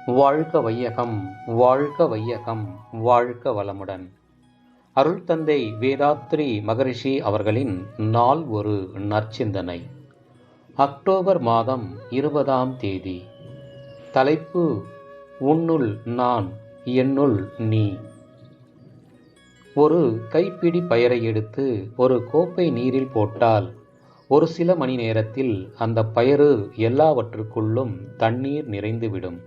வாழ்க வையகம், வாழ்க வையகம், வாழ்க வளமுடன். அருள் தந்தை வேதாத்ரி மகரிஷி அவர்களின் நாள் ஒரு நற்சிந்தனை. அக்டோபர் மாதம் 20ஆம் தேதி. தலைப்பு: உன்னுள் நான், என்னுள் நீ. ஒரு கைப்பிடி பயறை எடுத்து ஒரு கோப்பை நீரில் போட்டால் ஒரு சில மணி நேரத்தில் அந்த பயறு எல்லாவற்றுக்குள்ளும் தண்ணீர் நிறைந்துவிடும்.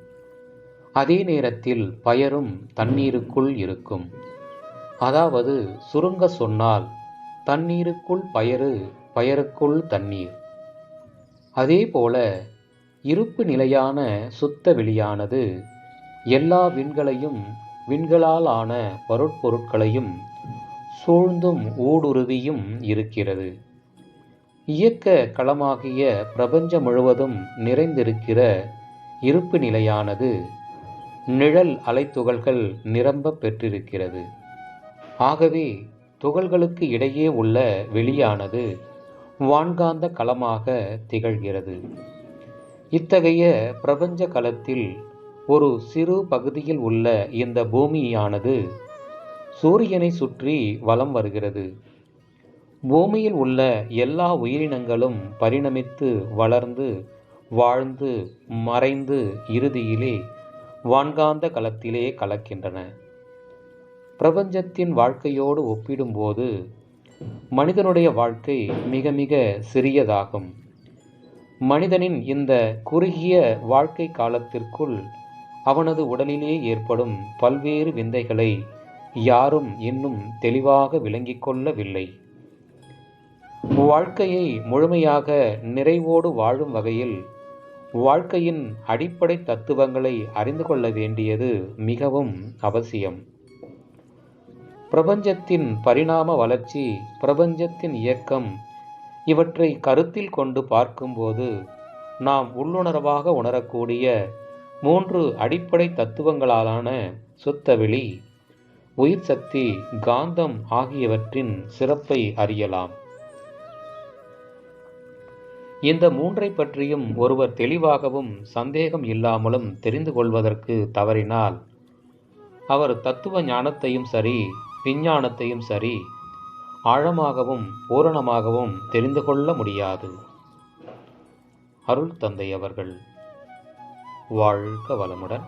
அதே நேரத்தில் பயரும் தண்ணீருக்குள் இருக்கும். அதாவது சுருங்க சொன்னால், தண்ணீருக்குள் பயறு, பயருக்குள் தண்ணீர். அதேபோல இருப்பு நிலையான சுத்த வெளியானது எல்லா விண்களையும் விண்களால் ஆன பருட்பொருட்களையும் சூழ்ந்தும் ஊடுருவியும் இருக்கிறது. இயக்க களமாகிய பிரபஞ்சம் முழுவதும் நிறைந்திருக்கிற இருப்பு நிலையானது நிழல் அலைத்துகள்கள் நிரம்ப பெற்றிருக்கிறது. ஆகவே துகள்களுக்கு இடையே உள்ள வெளியானது வான்காந்த களமாக திகழ்கிறது. இத்தகைய பிரபஞ்ச களத்தில் ஒரு சிறு பகுதியில் உள்ள இந்த பூமியானது சூரியனை சுற்றி வலம் வருகிறது. பூமியில் உள்ள எல்லா உயிரினங்களும் பரிணமித்து வளர்ந்து வாழ்ந்து மறைந்து இறுதியிலே வான்காந்த களத்திலே கலக்கின்றன. பிரபஞ்சத்தின் வாழ்க்கையோடு ஒப்பிடும்போது மனிதனுடைய வாழ்க்கை மிக மிக சிறியதாகும். மனிதனின் இந்த குறுகிய வாழ்க்கை காலத்திற்குள் அவனது உடலிலே ஏற்படும் பல்வேறு விந்தைகளை யாரும் இன்னும் தெளிவாக விளங்கிக் கொள்ளவில்லை. வாழ்க்கையை முழுமையாக நிறைவோடு வாழும் வகையில் வாழ்க்கையின் அடிப்படை தத்துவங்களை அறிந்து கொள்ள வேண்டியது மிகவும் அவசியம். பிரபஞ்சத்தின் பரிணாம வளர்ச்சி, பிரபஞ்சத்தின் இயக்கம் இவற்றை கருத்தில் கொண்டு பார்க்கும்போது நாம் உள்ளுணர்வாக உணரக்கூடிய 3 அடிப்படை தத்துவங்களாலான சுத்தவெளி, உயிர் சக்தி, காந்தம் ஆகியவற்றின் சிறப்பை அறியலாம். இந்த 3ஐ பற்றியும் ஒருவர் தெளிவாகவும் சந்தேகம் இல்லாமலும் தெரிந்து கொள்வதற்கு தவறினால் அவர் தத்துவ ஞானத்தையும் சரி, விஞ்ஞானத்தையும் சரி ஆழமாகவும் பூரணமாகவும் தெரிந்து கொள்ள முடியாது. அருள் தந்தை அவர்கள் வாழ்க வளமுடன்.